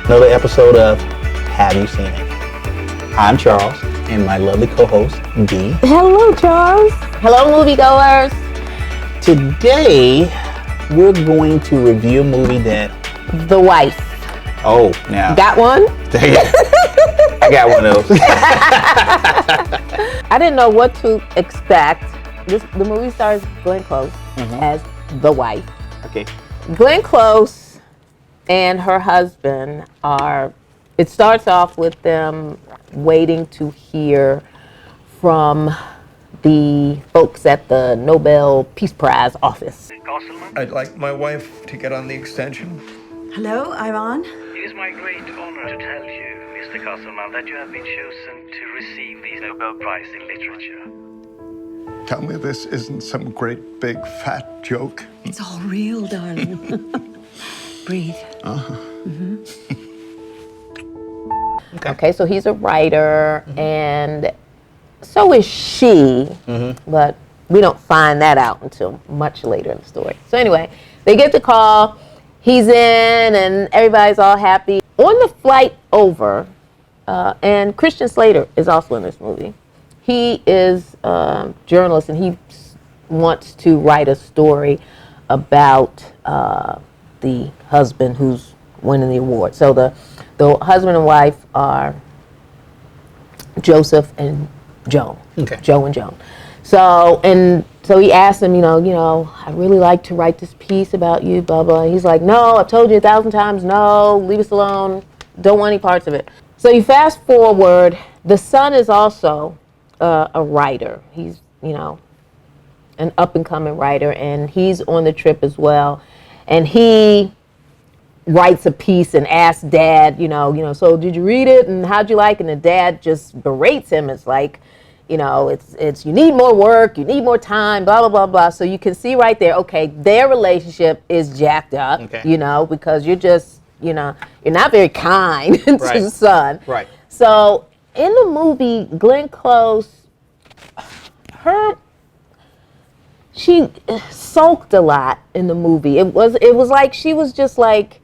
Another episode of Have You Seen It? I'm Charles, and my lovely co-host, Dee. Hello, Charles. Hello, moviegoers. Today, we're going to review a movie that... The Wife. Oh, now. Got one? I got one of those. I didn't know what to expect. The movie stars Glenn Close as the wife. Okay. Glenn Close and her husband it starts off with them waiting to hear from the folks at the Nobel Peace Prize office. I'd like my wife to get on the extension. Hello, Ivan. It is my great honor to tell you, Mr. Castleman, that you have been chosen to receive the Nobel Prize in Literature. Tell me this isn't some great big fat joke. It's all real, darling. Breathe. Okay, so he's a writer, and so is she, but we don't find that out until much later in the story. So anyway, they get the call, he's in, and everybody's all happy. On the flight over, and Christian Slater is also in this movie. He is a journalist, and he wants to write a story about the husband who's winning the award. So the husband and wife are Joseph and Joan. Okay. Joe and Joan. So he asked him, I really like to write this piece about you, blah, blah. And he's like, no, I've told you 1,000 times, no, leave us alone. Don't want any parts of it. So you fast forward, the son is also a writer. He's, an up-and-coming writer, and he's on the trip as well. And he writes a piece and asks dad, so did you read it and how'd you like it? And the dad just berates him. It's like, it's you need more work, you need more time, blah, blah, blah, blah. So you can see right there, okay, their relationship is jacked up, because you're just, you're not very kind to the son. Right. So in the movie, Glenn Close, she sulked a lot in the movie. It was like she was just like,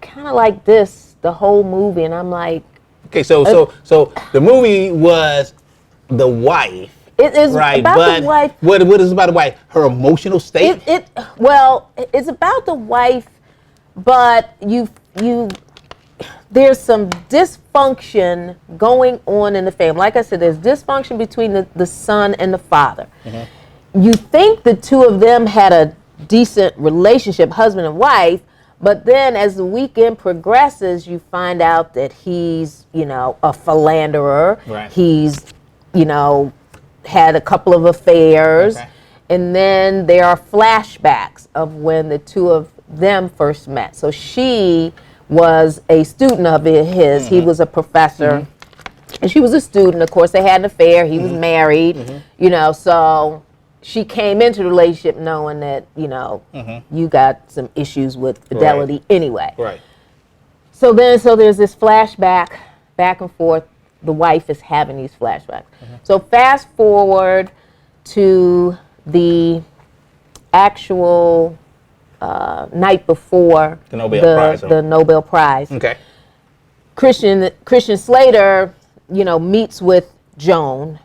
kind of like this the whole movie, and I'm like, okay, so the movie was the wife. It is right, about but the wife. What is about the wife? Her emotional state. It's about the wife, but there's some dysfunction going on in the family. Like I said, there's dysfunction between the son and the father. You think the two of them had a decent relationship, husband and wife, but then as the weekend progresses, you find out that he's, a philanderer. Right. He's, had a couple of affairs. Okay. And then there are flashbacks of when the two of them first met. So she was a student of his. He was a professor. And she was a student. Of course, they had an affair. He was married, so she came into the relationship knowing that, you got some issues with fidelity anyway. Right. So there's this flashback, back and forth. The wife is having these flashbacks. So fast forward to the actual night before the Nobel Prize. The Nobel Prize. Okay. Christian Slater, meets with Joan,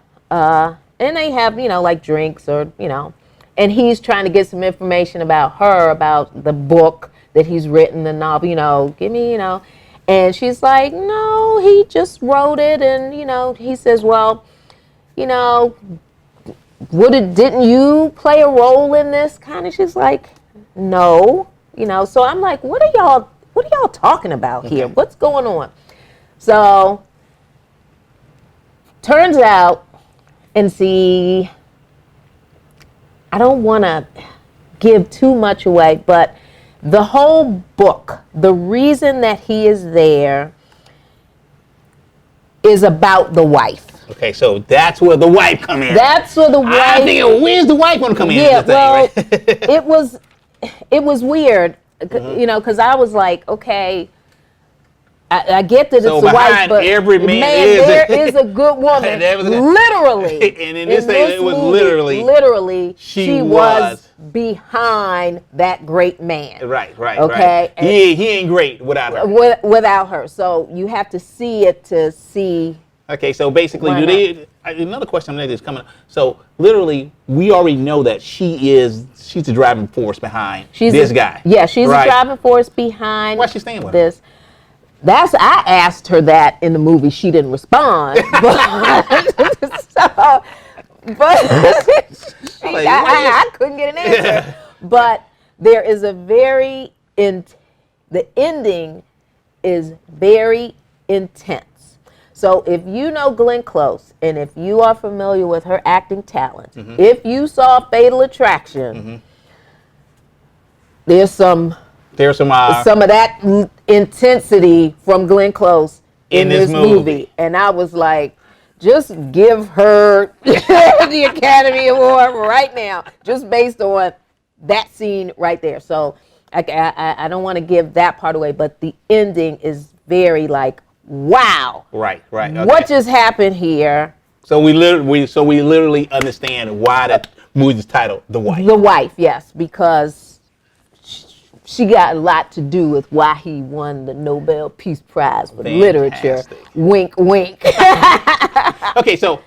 and they have, like drinks or, and he's trying to get some information about her, about the book that he's written, the novel, give me, and she's like, no, he just wrote it. And, he says, well, didn't you play a role in this? Kind of, she's like, no, so I'm like, what are y'all talking about here? What's going on? So turns out, and see, I don't want to give too much away, but the whole book, the reason that he is there is about the wife. Okay, so that's where the wife come in. That's where the wife. I think where's the wife going to come in? Yeah, well, thing, right? it was weird, because I was like, okay, I get that so it's the wife, but every man there is a good woman. Literally. And in this thing, it was literally she was behind that great man. Right. Okay? Right. He ain't great without her. Without her. So you have to see it to see. Okay, so basically, Why another question that is coming up. So literally, we already know that she's the driving force behind this guy. Yeah, she's right? the driving force behind. Why's she staying with this? I asked her that in the movie. She didn't respond. I couldn't get an answer. But there is the ending is very intense. So if you know Glenn Close, and if you are familiar with her acting talent, if you saw Fatal Attraction, there's some of that intensity from Glenn Close in this movie. And I was like, just give her the Academy Award right now, just based on that scene right there. So I don't want to give that part away, but the ending is very like, wow. Right. Okay. What just happened here? So we literally understand why that movie's titled The Wife. The Wife, yes, because she got a lot to do with why he won the Nobel Peace Prize for literature. Wink, wink. Okay, so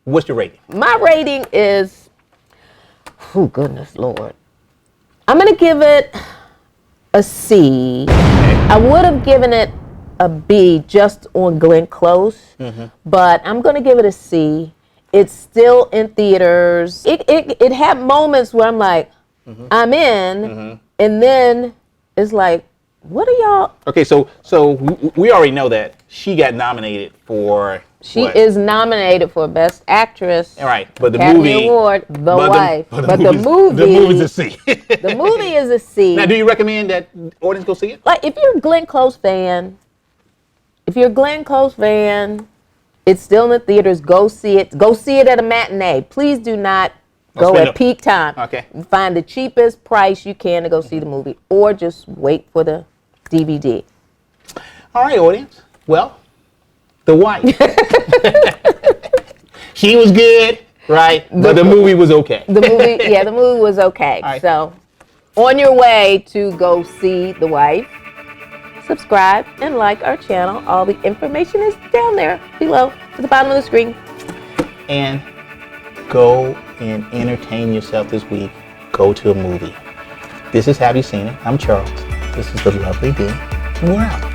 what's your rating? My rating is, oh goodness Lord, I'm gonna give it a C. I would have given it a B just on Glenn Close, but I'm going to give it a C. It's still in theaters. It had moments where I'm like, I'm in, and then it's like, what are y'all? Okay, so we already know that she got nominated for. She is nominated for Best Actress. Right, but the Academy movie Award, The Wife. But the movie's a C. The movie is a C. Now, do you recommend that audience go see it? Like, if you're a Glenn Close fan, it's still in the theaters. Go see it. Go see it at a matinee. Please do not go at peak time. Okay. Find the cheapest price you can to go see the movie, or just wait for the DVD. All right, audience. Well, The Wife. She was good, right? But the movie was okay. The movie was okay. Right. So, on your way to go see The Wife, subscribe and like our channel. All the information is down there below to the bottom of the screen. And go and entertain yourself this week. Go to a movie. This is Have You Seen It? I'm Charles. This is the lovely Dee. And we're out.